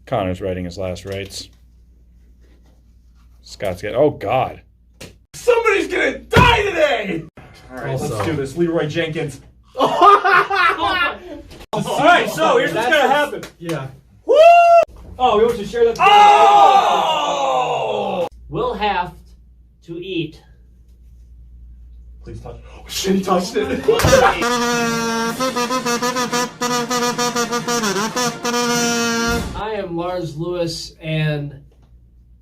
Connor's writing his last rites. Scott's getting... Oh, God. Somebody's gonna die today! Alright, Let's do this. Leroy Jenkins. Alright, so here's what's gonna happen. Yeah. Woo! Oh, we want to share that. Oh! We'll have to eat. Please touch. Oh, shit, he touched it. I am Lars Lewis, and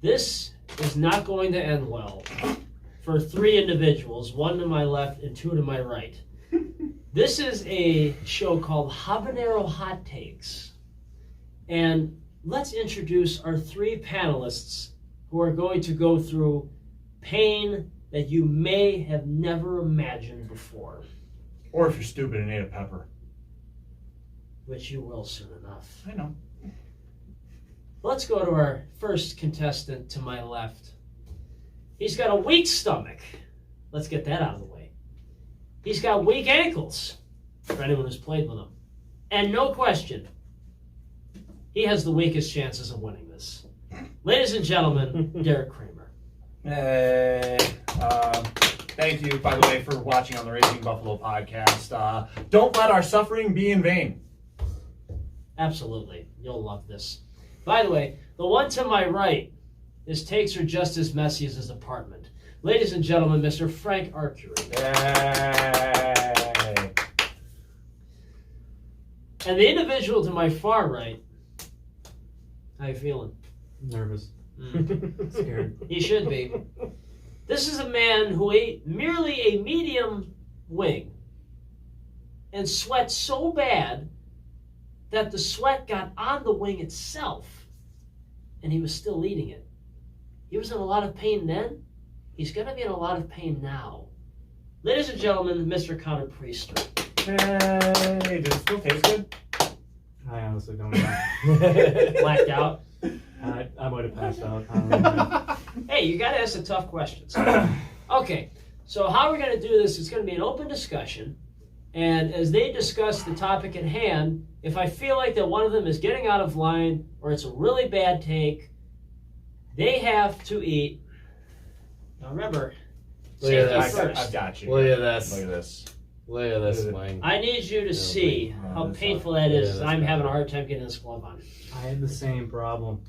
this is not going to end well for three individuals, one to my left and two to my right. This is a show called Habanero Hot Takes, and let's introduce our three panelists who are going to go through pain that you may have never imagined before. Or if you're stupid and ate a pepper. Which you will soon enough. I know. Let's go to our first contestant to my left. He's got a weak stomach. Let's get that out of the way. He's got weak ankles, for anyone who's played with him. And no question, he has the weakest chances of winning this. Ladies and gentlemen, Derek Kramer. Hey, thank you, by the way, for watching on the Raging Buffalo podcast. Don't let our suffering be in vain. Absolutely. You'll love this. By the way, the one to my right, his takes are just as messy as his apartment. Ladies and gentlemen, Mr. Frank Arcury. Hey. And the individual to my far right, how you feeling? Nervous. Scared. He should be. This is a man who ate merely a medium wing and sweat so bad that the sweat got on the wing itself and he was still eating it. He was in a lot of pain then. He's going to be in a lot of pain now. Ladies and gentlemen, Mr. Connor Priester. Hey, does it still taste good? I honestly don't know. Blacked out. I might have passed out. I don't know. Hey, you got to ask the tough questions. Okay, so how we're going to do this is going to be an open discussion. And as they discuss the topic at hand, if I feel like that one of them is getting out of line or it's a really bad take, they have to eat. Now remember, Look at safety this. first. I've got you. Look at this. Look at this. Look at this wing. I need you to see how painful that is. I'm having a hard time getting this glove on. I had the same problem.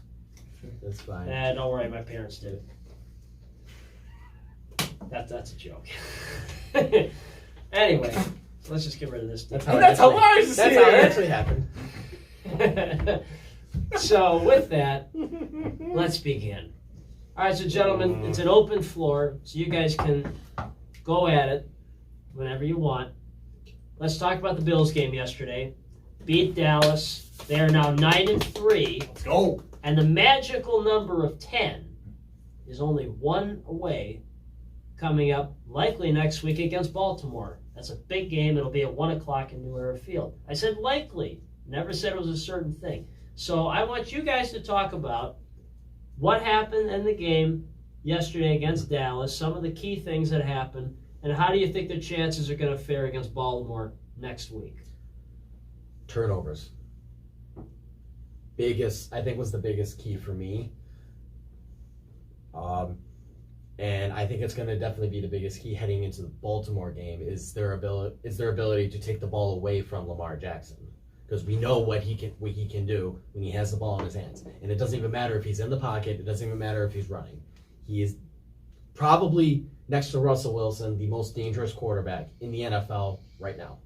That's fine. Don't worry, my parents did. That's a joke. Anyway, let's just get rid of this. That's how Lars is That's here. how it actually happened. So with that, let's begin. All right, so gentlemen, it's an open floor, so you guys can go at it whenever you want. Let's talk about the Bills game yesterday. Beat Dallas. They are now 9-3. Let's go. And the magical number of 10 is only one away, coming up likely next week against Baltimore. That's a big game. It'll be at 1 o'clock in New Era Field. I said likely. Never said it was a certain thing. So I want you guys to talk about what happened in the game yesterday against Dallas, some of the key things that happened, and how do you think their chances are going to fare against Baltimore next week? Turnovers. I think was the biggest key for me. And I think it's going to definitely be the biggest key heading into the Baltimore game is their ability to take the ball away from Lamar Jackson. Because we know what he can do when he has the ball in his hands. And it doesn't even matter if he's in the pocket. It doesn't even matter if he's running. He is probably, next to Russell Wilson, the most dangerous quarterback in the NFL right now.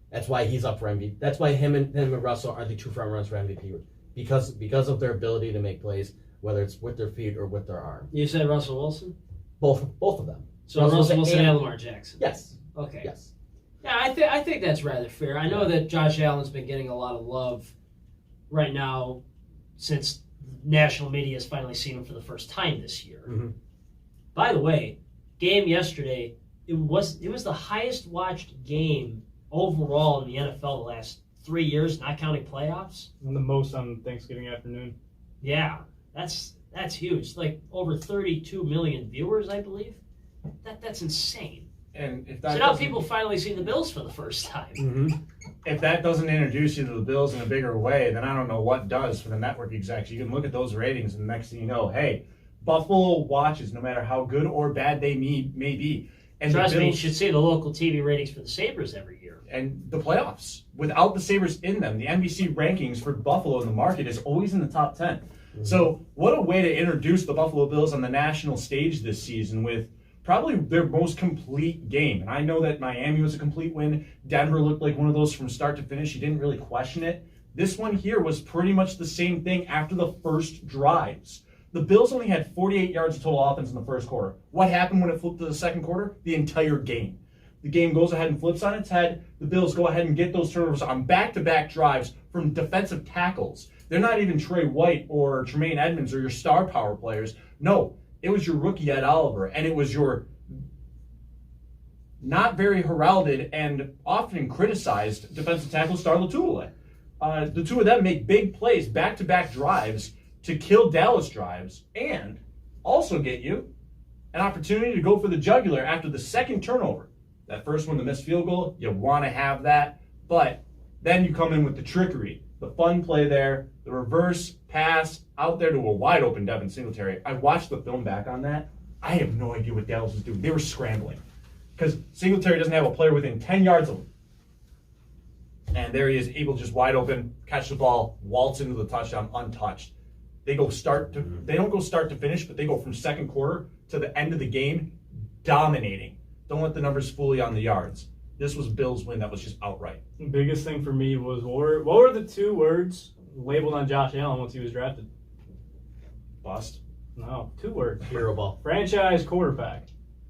That's why he's up for MVP. That's why him and Russell are the two front runners for MVP. Because of their ability to make plays, whether it's with their feet or with their arm. You said Russell Wilson? Both of them. So Russell Wilson and Lamar Jackson? Yes. Okay. Yes. Yeah, I think that's rather fair. I know that Josh Allen's been getting a lot of love right now since national media has finally seen him for the first time this year. Mm-hmm. By the way, game yesterday, it was the highest watched game overall in the NFL the last 3 years, not counting playoffs. And the most on Thanksgiving afternoon. Yeah, that's huge. Like over 32 million viewers, I believe. That's insane. And if that So now people finally see the Bills for the first time. Mm-hmm. if that doesn't introduce you to the Bills in a bigger way, then I don't know what does for the network execs. You can look at those ratings, and the next thing you know, hey, Buffalo watches no matter how good or bad they may be. And Trust the me, you Bills, should see the local TV ratings for the Sabres every year. and the playoffs. Without the Sabres in them, the NBC rankings for Buffalo in the market is always in the top 10. So what a way to introduce the Buffalo Bills on the national stage this season with probably their most complete game. And I know that Miami was a complete win. Denver looked like one of those from start to finish. You didn't really question it. This one here was pretty much the same thing after the first drives. The Bills only had 48 yards of total offense in the first quarter. What happened when it flipped to the second quarter? The entire game. The game goes ahead and flips on its head. The Bills go ahead and get those turnovers on back-to-back drives from defensive tackles. They're not even Trey White or Tremaine Edmonds or your star power players. No, it was your rookie Ed Oliver, and it was your not very heralded and often criticized defensive tackle Star Latulippe. The two of them make big plays, back-to-back drives to kill Dallas drives, and also get you an opportunity to go for the jugular after the second turnover. That first one, the missed field goal, you want to have that, but then you come in with the trickery, the fun play there, the reverse pass out there to a wide open Devin Singletary. I watched the film back on that. I have no idea what Dallas was doing. They were scrambling because Singletary doesn't have a player within 10 yards of him. And there he is, able to just wide open, catch the ball, waltz into the touchdown untouched. They don't go start to finish, but they go from second quarter to the end of the game dominating. Don't let the numbers fool you on the yards. This was Bills' win that was just outright. The biggest thing for me was what were the 2 words labeled on Josh Allen once he was drafted? Bust. No, 2 words. Hero ball. Franchise quarterback.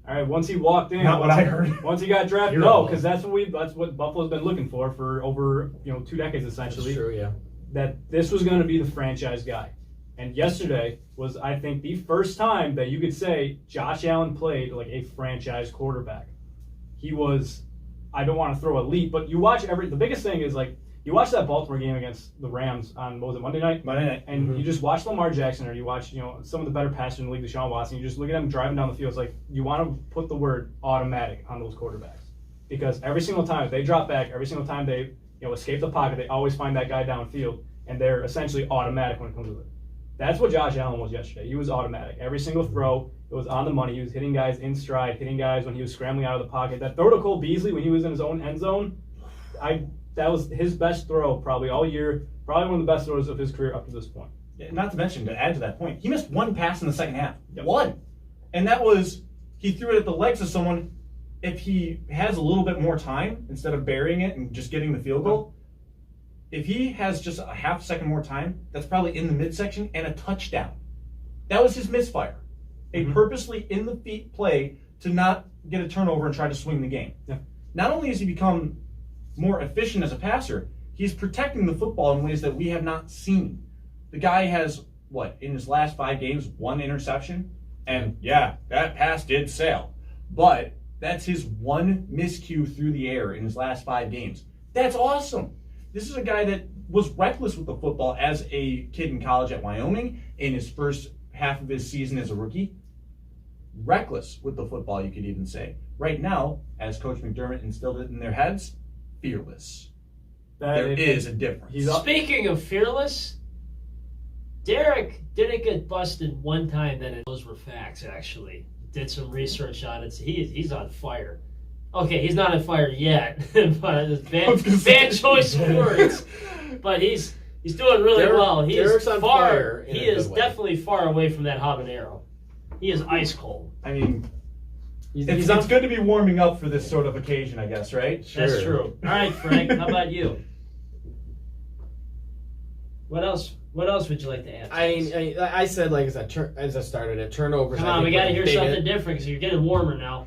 All right, once he walked in. Not what I heard. Once he got drafted, Hero no, ball. because that's what Buffalo's been looking for over 2 decades essentially. That's true, yeah. That this was going to be the franchise guy. And yesterday was, I think, the first time that you could say Josh Allen played like a franchise quarterback. He was, I don't want to throw a leap, but you watch the biggest thing is like, you watch that Baltimore game against the Rams on, what was it, Monday night? Monday night. And you just watch Lamar Jackson or you watch, some of the better passers in the league, Deshaun Watson, you just look at them driving down the field. It's like, you want to put the word automatic on those quarterbacks. Because every single time if they drop back, every single time they escape the pocket, they always find that guy downfield, and they're essentially automatic when it comes to it. That's what Josh Allen was yesterday. He was automatic. Every single throw, it was on the money. He was hitting guys in stride, hitting guys when he was scrambling out of the pocket. That throw to Cole Beasley when he was in his own end zone, that was his best throw probably all year. Probably one of the best throws of his career up to this point. Not to mention, to add to that point, he missed 1 pass in the second half. One. And that was, he threw it at the legs of someone. If he has a little bit more time, instead of burying it and just getting the field goal, if he has just a half second more time, that's probably in the midsection and a touchdown. That was his misfire. A purposely in the feet play to not get a turnover and try to swing the game. Yeah. Not only has he become more efficient as a passer, he's protecting the football in ways that we have not seen. The guy has, in his last 5 games, 1 interception? And yeah, that pass did sail. But that's his 1 miscue through the air in his last 5 games. That's awesome. This is a guy that was reckless with the football as a kid in college at Wyoming in his first half of his season as a rookie. Reckless with the football, you could even say. Right now, as Coach McDermott instilled it in their heads, fearless. There is a difference. Speaking of fearless, Derek didn't get busted one time. Those were facts, actually. Did some research on it. He's on fire. Okay, he's not on fire yet, but it's bad choice of words. But he's doing really well. Derek's on fire. He is definitely far away from that habanero. He is ice cold. I mean, it's good to be warming up for this sort of occasion, I guess, right? Sure. That's true. All right, Frank, how about you? What else would you like to add? I said, like as I started it, turnovers. Come on, we got to hear something different because you're getting warmer now.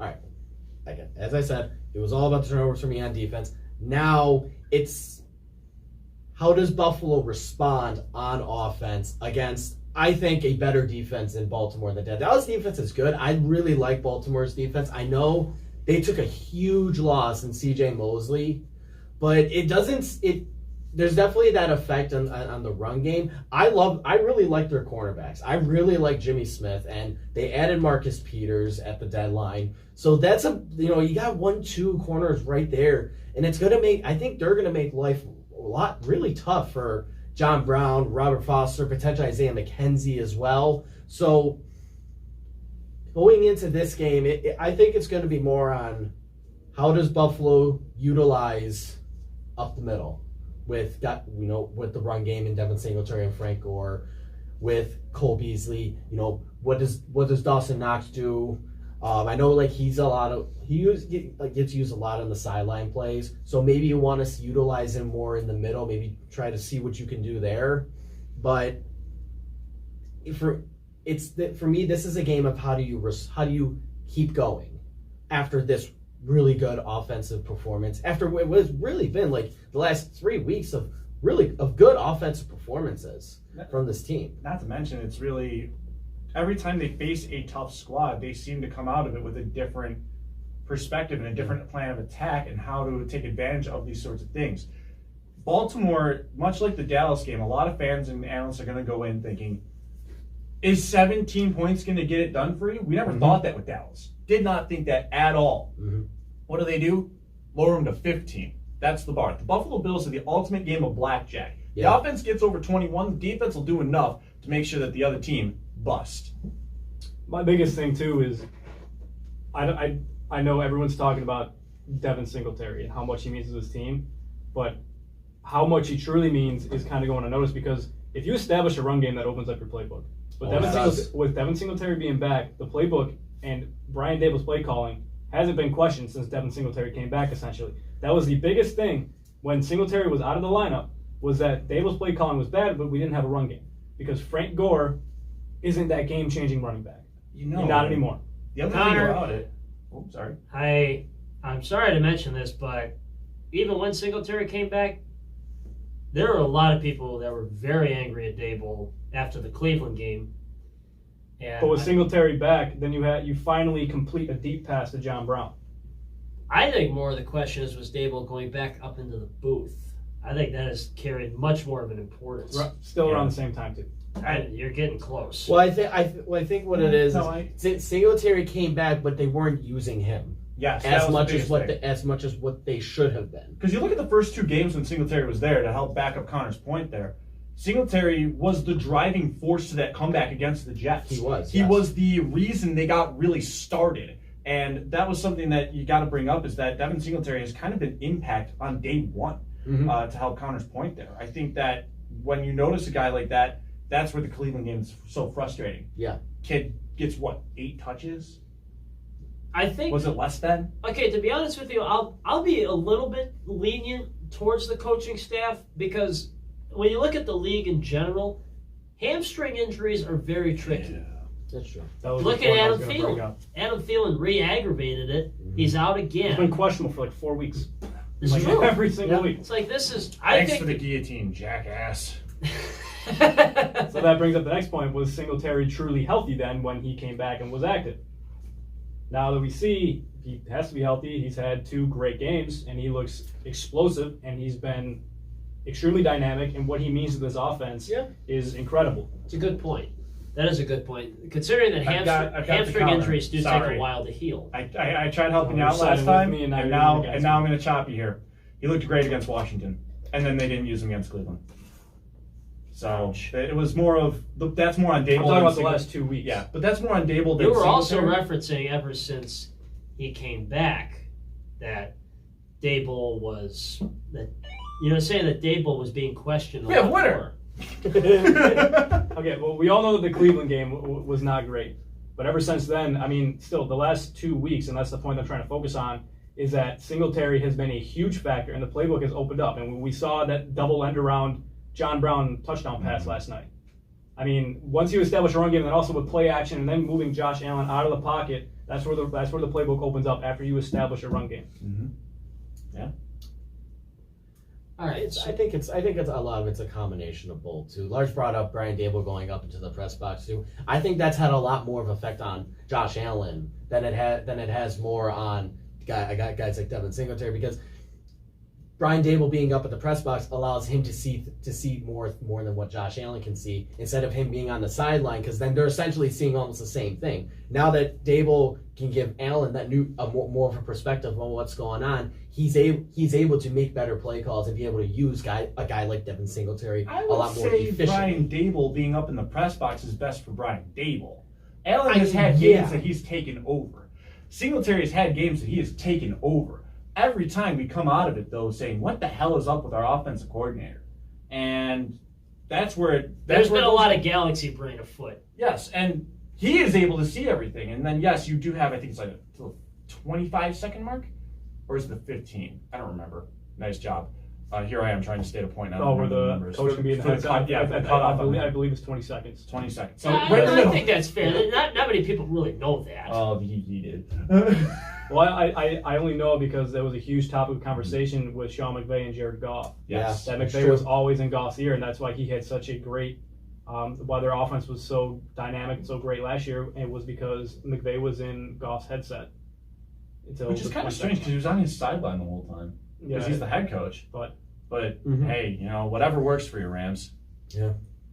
All right. Again, as I said, it was all about the turnovers for me on defense. Now it's how does Buffalo respond on offense against, I think, a better defense in Baltimore than that. Dallas defense is good. I really like Baltimore's defense. I know they took a huge loss in C.J. Mosley, but it there's definitely that effect on the run game. I really like their cornerbacks. I really like Jimmy Smith, and they added Marcus Peters at the deadline. So that's you got 1-2 corners right there, and it's gonna make. I think they're gonna make life a lot really tough for John Brown, Robert Foster, potentially Isaiah McKenzie as well. So going into this game, I think it's going to be more on how does Buffalo utilize up the middle with the run game in Devin Singletary and Frank Gore, with Cole Beasley. What does Dawson Knox do? I know he gets used a lot on the sideline plays, so maybe you want to utilize him more in the middle. Maybe try to see what you can do there. But for me, this is a game of how do you keep going after this really good offensive performance, after what has really been the last 3 weeks of good offensive performances from this team. Not to mention, it's really every time they face a tough squad, they seem to come out of it with a different perspective and a different plan of attack and how to take advantage of these sorts of things. Baltimore, much like the Dallas game, a lot of fans and analysts are going to go in thinking, is 17 points going to get it done for you? We never thought that with Dallas. Did not think that at all. Mm-hmm. What do? Lower them to 15. That's the bar. The Buffalo Bills are the ultimate game of blackjack. Yeah. The offense gets over 21. The defense will do enough to make sure that the other team bust. My biggest thing too is I know everyone's talking about Devin Singletary and how much he means to this team, but how much he truly means is kind of going unnoticed, because if you establish a run game, that opens up your playbook. With Devin Singletary being back, the playbook and Brian Dable's play calling hasn't been questioned since Devin Singletary came back, essentially. That was the biggest thing when Singletary was out of the lineup, was that Dable's play calling was bad, but we didn't have a run game. Because Frank Gore isn't that game-changing running back. Not anymore. The other Connor, thing about it... Oh, sorry. I'm sorry to mention this, but even when Singletary came back, there were a lot of people that were very angry at Dable after the Cleveland game. And But with Singletary back, then you finally complete a deep pass to John Brown. I think more of the question is, was Dable going back up into the booth? I think that has carried much more of an importance. Still around the same time, too. You're getting close. Well, I think what it is Singletary came back, but they weren't using him Yes, as much as what they should have been. Because you look at the first two games when Singletary was there to help back up Connor's point there. Singletary was the driving force to that comeback against the Jets. He was. He was the reason they got really started. And that was something that you got to bring up, is that Devin Singletary has kind of been impact on day one to help Connor's point there. I think that when you notice a guy like that, that's where the Cleveland game is so frustrating. Yeah. Kid gets, 8 touches? I think. Was it less than? Okay, to be honest with you, I'll be a little bit lenient towards the coaching staff, because when you look at the league in general, hamstring injuries are very tricky. Yeah. That's true. Look at Adam Thielen. Adam Thielen re-aggravated it. He's out again. He's been questionable for 4 weeks. It's true. Every single week. It's like, this is... Thanks for the guillotine, jackass. So that brings up the next point. Was Singletary truly healthy then when he came back and was active? Now that we see he has to be healthy, he's had 2 great games, and he looks explosive, and he's been extremely dynamic, and what he means to this offense is incredible. It's a good point. That is a good point. Considering that I've got hamstring the injuries do take Sorry. a while to heal. I tried helping you out You're last siding with time, me, and and now now I'm going to chop you here. He looked great against Washington, and then they didn't use him against Cleveland. So it was more of that's more on Dable. I'm talking about the last 2 weeks. Yeah, but that's more on Dable than You were also Singletary. referencing, ever since he came back, that Dable was saying that Dable was being questioned. We have a winner. Okay, well, we all know that the Cleveland game was not great. But ever since then, I mean, still, the last 2 weeks, and that's the point I'm trying to focus on, is that Singletary has been a huge factor, and the playbook has opened up. And we saw that double end-around John Brown touchdown pass last night. I mean, once you establish a run game, and then also with play action, and then moving Josh Allen out of the pocket, that's where the playbook opens up after you establish a run game. Mm-hmm. Yeah. All right. I think it's a lot of it's a combination of both too. Lars brought up Brian Dable going up into the press box too. I think that's had a lot more of effect on Josh Allen than it has more on guys like Devin Singletary, because Brian Dable being up at the press box allows him to see more than what Josh Allen can see, instead of him being on the sideline, because then they're essentially seeing almost the same thing. Now that Dable can give Allen that more of a perspective on what's going on, he's able to make better play calls and be able to use a guy like Devin Singletary I a would lot more say efficiently. Brian Dable being up in the press box is best for Brian Dable. Allen has had games that he's taken over. Singletary has had games that he has taken over. Every time we come out of it, though, saying, what the hell is up with our offensive coordinator? And that's where There's been a lot of galaxy brain afoot. Yes, and he is able to see everything. And then, yes, you do have, I think it's like the 25-second mark? Or is it the 15? I don't remember. Nice job. Here I am trying to state a point. I don't where remember the numbers. coach can be in the For headset. yeah, for the cutoff. I believe it's 20 seconds. 20 seconds. So I, right in the I middle. think that's fair. Not many people really know that. Oh, he did. Well, I only know because there was a huge topic of conversation with Sean McVay and Jared Goff. Yes. That That's McVay true. was always in Goff's ear, and that's why he had such a great, why their offense was so dynamic and so great last year. It was because McVay was in Goff's headset. Which is kind of strange because he was on his sideline the whole time. Because he's the head coach. But hey, whatever works for you, Rams. Yeah.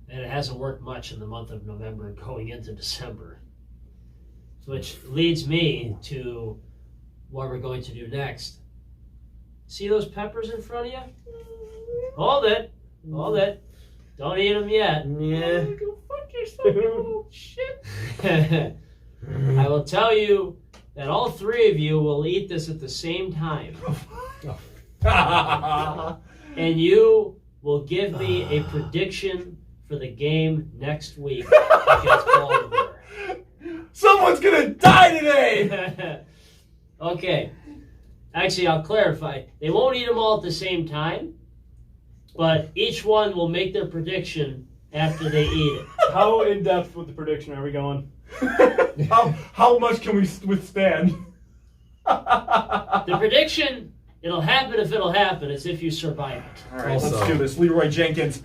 And it hasn't worked much in the month of November going into December. Which leads me to what we're going to do next. See those peppers in front of you? Hold it. Don't eat them yet. Yeah. Go fuck yourself, you little shit. I will tell you that all three of you will eat this at the same time. And you will give me a prediction for the game next week against Baltimore. Someone's gonna die today! Okay. Actually, I'll clarify. They won't eat them all at the same time, but each one will make their prediction after they eat it. How in depth with the prediction are we going? How much can we withstand? The prediction, it'll happen if it'll happen. It's if you survive it. All right, Also- let's do this. Leroy Jenkins.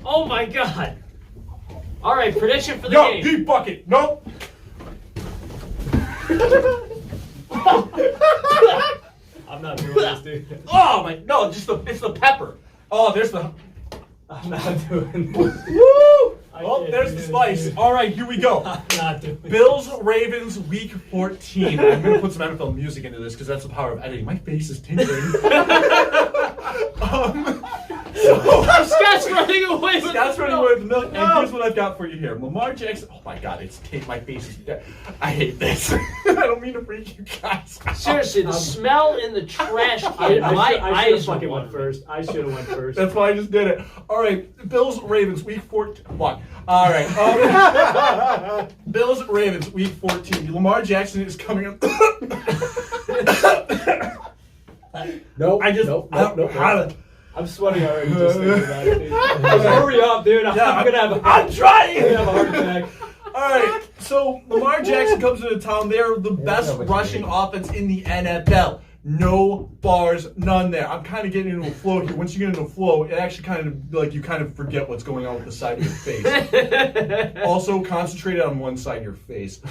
Oh my God. All right, prediction for the No, game. deep bucket. Nope. I'm not doing this, dude. Oh my, no, it's the pepper. Oh, there's the. I'm not doing this. Woo! I Oh, can't there's do the this, spice. dude. All right, here we go. I'm not doing this. Bills Ravens Week 14. I'm gonna put some NFL music into this because that's the power of editing. My face is tingling. Scott's running away with Scott's the running milk. away with the milk, and here's what I've got for you here. Lamar Jackson. Oh my God, my face is dead. I hate this. I don't mean to freak you guys out. Seriously, the smell in the trash can. I My should have eyes fucking are went watering. first. I should have went first. That's why I just did it. All right, Bills Ravens Week 14. Fuck. All right. Bills Ravens Week 14. Lamar Jackson is coming up. Nope. Nope. I'm sweating already just thinking about it, dude. Hurry up, dude. I'm gonna have I'm trying. a heart attack. All right, so Lamar Jackson comes into town. They're the best rushing offense in the NFL. No bars, none there. I'm kind of getting into a flow here. Once you get into a flow, it actually kind of like you kind of forget what's going on with the side of your face. Also, concentrate on one side of your face.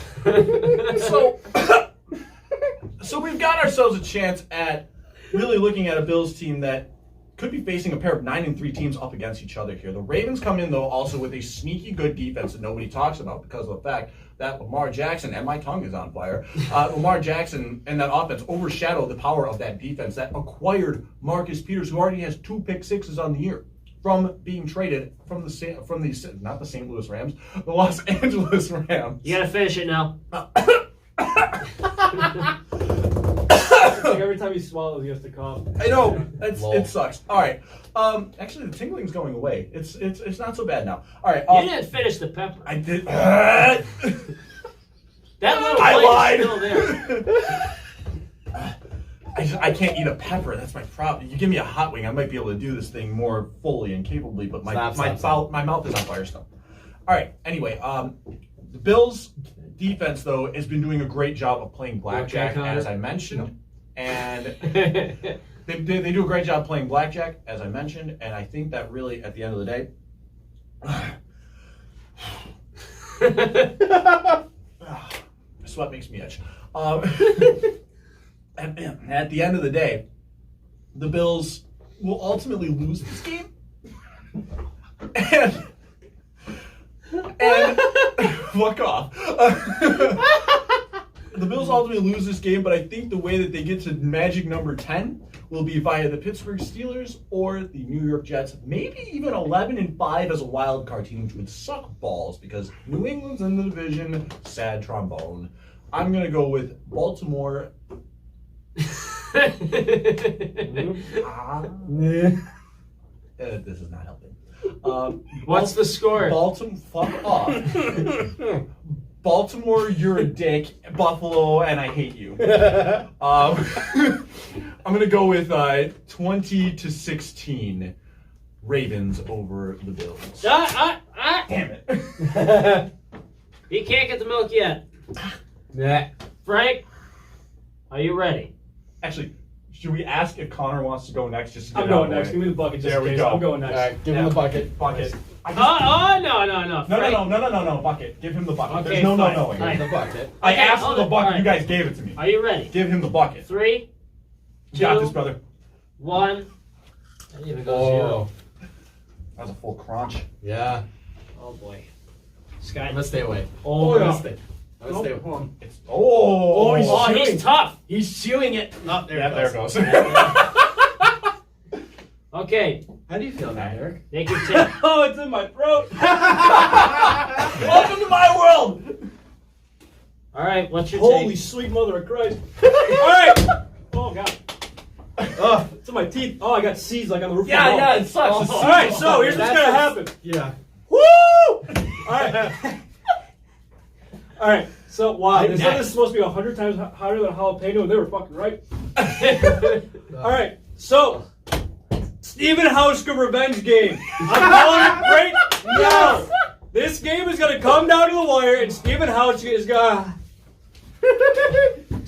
So we've got ourselves a chance at really looking at a Bills team that could be facing a pair of 9-3 teams up against each other here. The Ravens come in, though, also with a sneaky good defense that nobody talks about because of the fact that Lamar Jackson, and my tongue is on fire, Lamar Jackson and that offense overshadow the power of that defense that acquired Marcus Peters, who already has 2 pick sixes on the year from being traded from the not the St. Louis Rams, the Los Angeles Rams. You gotta finish it now. Like every time he swallows, he has to cough. I know. Lol. It sucks. All right. Actually, the tingling's going away. It's not so bad now. All right. You didn't finish the pepper. I did. That little I plate is lied. still there. I can't eat a pepper. That's my problem. You give me a hot wing, I might be able to do this thing more fully and capably. But my mouth is on fire still. All right. Anyway, the Bills' defense though has been doing a great job of playing blackjack, as I mentioned, and they do a great job playing blackjack, as I mentioned, and I think that really, at the end of the day. Sweat makes me itch. And at the end of the day, the Bills will ultimately lose this game. And fuck off. The Bills ultimately lose this game, but I think the way that they get to magic number 10 will be via the Pittsburgh Steelers or the New York Jets. Maybe even 11-5 as a wild card team, which would suck balls because New England's in the division. Sad trombone. I'm gonna go with Baltimore. This is not helping. What's the score? Baltimore, fuck off. Baltimore, you're a dick. Buffalo, and I hate you. I'm gonna go with 20-16 Ravens over the Bills. Damn it. He can't get the milk yet. Nah. Frank, are you ready? Actually, should we ask if Connor wants to go next? Just to get I'm it out going of the next. way? Give me the bucket just There in we case. go. I'm going next. All right, give him the bucket. Bucket. No. Frank. No, bucket. Give him the bucket. Okay, There's no fine. knowing. Fine. The bucket. I Okay, asked for hold the it. bucket. All You right. guys gave it to me. Are you ready? Give him the bucket. 3, You got 2, this, brother. 1. I didn't even go Oh. That was a full crunch. Yeah. 0. Oh boy. I'm Sky. gonna stay away. Oh, I'm yeah. gonna stay. I'm gonna stay away. Hold on. It's oh, Oh, he's tough. He's chewing it. Oh, there yeah, it there goes. it goes. Okay, How do you feel now, Derek? take your tip. Oh, it's in my throat. Welcome to my world. All right, what's your Holy take? sweet mother of Christ. All right. Oh, God. Oh, it's in my teeth. Oh, I got C's like on the roof of my mouth. Yeah, it sucks. All right, so here's what's going to happen. Yeah. Woo! All right. All right. So, wow, they said this is supposed to be 100 times hotter than jalapeno, and they were fucking right. All right. So, Stephen Hauschka revenge game. I'm calling it right now. This game is going to come down to the wire, and Stephen Hauschka is going to...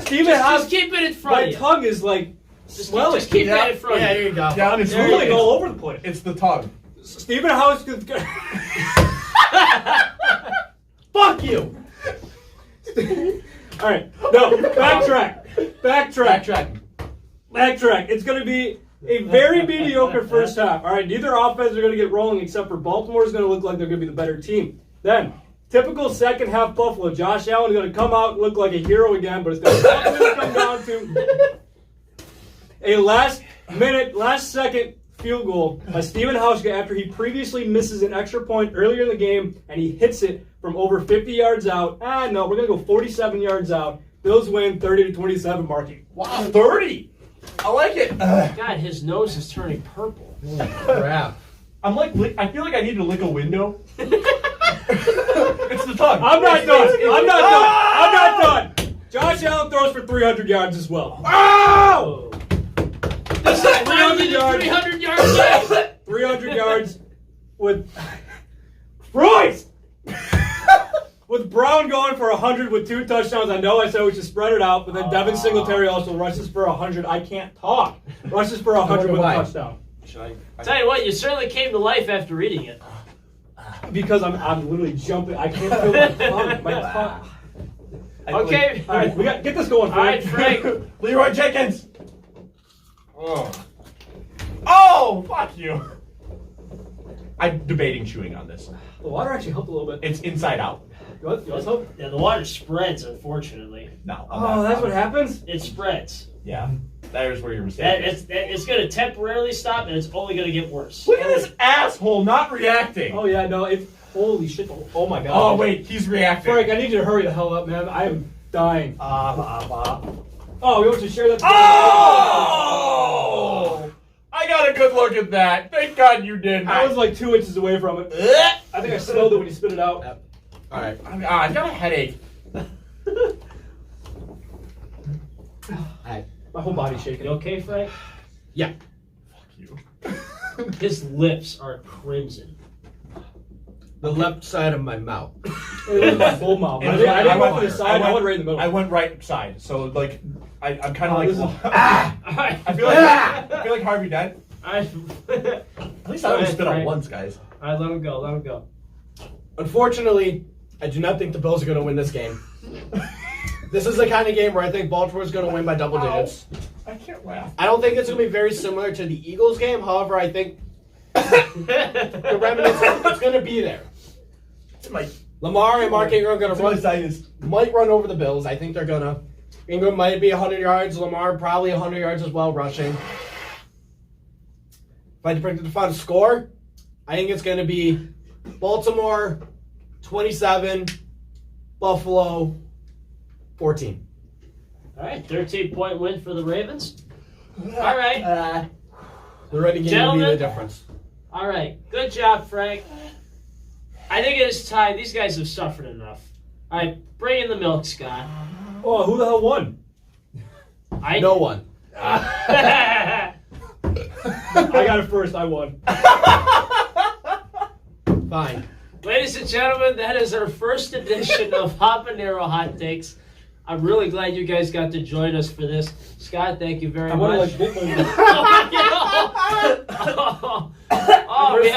Stephen Just Hauschka... keep it in front My of you. tung is like swelling. Just keep that in front of Yeah, you. here you go. Down is It's moving all over the place. It's the tongue. Stephen Hauschka... Fuck you! All right, no, backtrack. It's going to be a very mediocre first half. All right, neither offense are going to get rolling except for Baltimore is going to look like they're going to be the better team. Then, typical second half Buffalo. Josh Allen is going to come out and look like a hero again, but it's going to come down to a last second field goal by Stephen Hauschka after he previously misses an extra point earlier in the game, and he hits it from over 50 yards out. No, we're going to go 47 yards out. Bills win 30-27, Marky. Wow, 30. I like it. God, his nose is turning purple. Holy crap. I'm like, I feel like I need to lick a window. It's the tongue. I'm not done. Josh Allen throws for 300 yards as well. Oh! This is finally the 300 yard game. 300 yards with Christ! With Brown going for 100 with 2 touchdowns. I know I said we should spread it out, but then Devin Singletary also rushes for 100. I can't talk. Rushes for 100 with a touchdown. Should I? Tell you what, you certainly came to life after reading it. Because I'm literally jumping. I can't feel my tongue. My tongue. Okay. All right, we got get this going. All right, Frank. Frank. Leroy Jenkins. Oh, fuck you. I'm debating chewing on this. The water actually helped a little bit. It's inside out. You want some? Yeah, the water spreads, unfortunately. No. Oh, that's what happens? It spreads. Yeah. There's where your mistake is. It's going to temporarily stop, and it's only going to get worse. Look at this asshole not reacting. Oh, yeah, no, it's... Holy shit. Oh, my God. Oh, wait, he's reacting. Frank, I need you to hurry the hell up, man. I am dying. Oh, we want you to share that. Oh! I got a good look at that. Thank God you didn't. I was like 2 inches away from it. I think I smelled it when you spit it out. Yep. All right. I've got a headache. My whole body's shaking. You okay, Frank? Yeah. Fuck you. His lips are crimson. The left side of my mouth. It was my full mouth. I didn't go to the side. I went right in the middle. I went right side. So like, I'm kind of Oh, like. this is- I feel like Harvey Dent. All right. At least I only spit on once, guys. All right, let him go. Let him go. Unfortunately, I do not think the Bills are going to win this game. This is the kind of game where I think Baltimore's going to win by double digits. I can't laugh. I don't think it's going to be very similar to the Eagles game. However, I think the remnants, it's going to be there. Lamar and Mark Ingram are going to might run over the Bills. I think they're going to. Ingram might be 100 yards. Lamar probably 100 yards as well, rushing. If I had to predict the final score, I think it's going to be Baltimore 27, Buffalo 14. All right, 13-point win for the Ravens. All right. The running game will be the difference. All right, good job, Frank. I think it is time. These guys have suffered enough. All right, bring in the milk, Scott. Oh, who the hell won? No one. I got it first. I won. Fine. Ladies and gentlemen, that is our first edition of Habanero Hot Takes. I'm really glad you guys got to join us for this. Scott, thank you very much. We have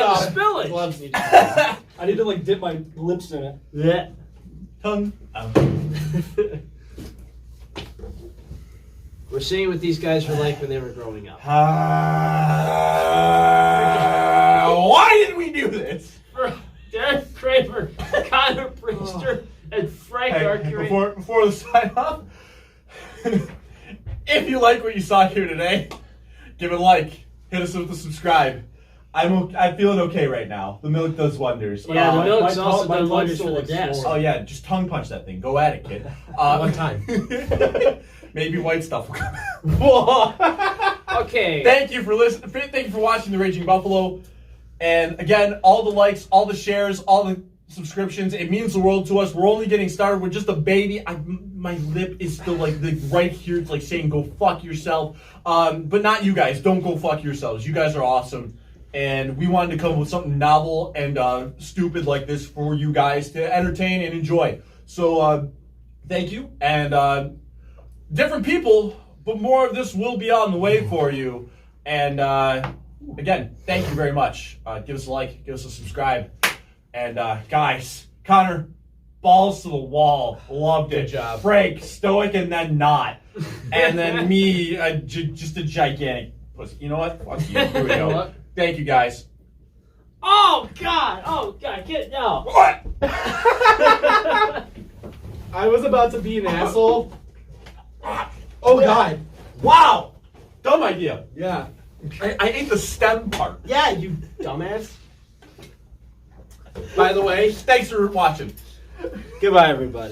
a spillage. Gloves need I need to dip my lips in it. Yeah. Tongue. We're seeing what these guys were like when they were growing up. Why did we do this? Derek Kramer, Connor Priester, and Frank Arcury. Before the sign off, if you like what you saw here today, give it a like. Hit us with the subscribe. I'm feeling okay right now. The milk does wonders. Yeah, the milk's my also my done blood wonders for still the looks desk. sore. Oh yeah, just tongue punch that thing. Go at it, kid. One time. Maybe white stuff will come out. Okay. Thank you for listening. Thank you for watching The Raging Buffalo. And again, all the likes, all the shares, all the subscriptions, it means the world to us. We're only getting started. We're just a baby. My lip is still right here. It's saying go fuck yourself. But not you guys. Don't go fuck yourselves. You guys are awesome. And we wanted to come up with something novel and stupid like this for you guys to entertain and enjoy. So thank you. And different people, but more of this will be on the way for you. And again, thank you very much. Give us a like, give us a subscribe. And guys, Connor, balls to the wall. Loved it. Good job. Frank, stoic and then not. And then me, just a gigantic pussy. You know what? Fuck you. Here we go. Thank you, guys. Oh God! Get no. What? I was about to be an asshole. Oh, God. Wow. Dumb idea. Yeah. I ate the stem part. Yeah, you dumbass. By the way, Thanks for watching. Goodbye, everybody.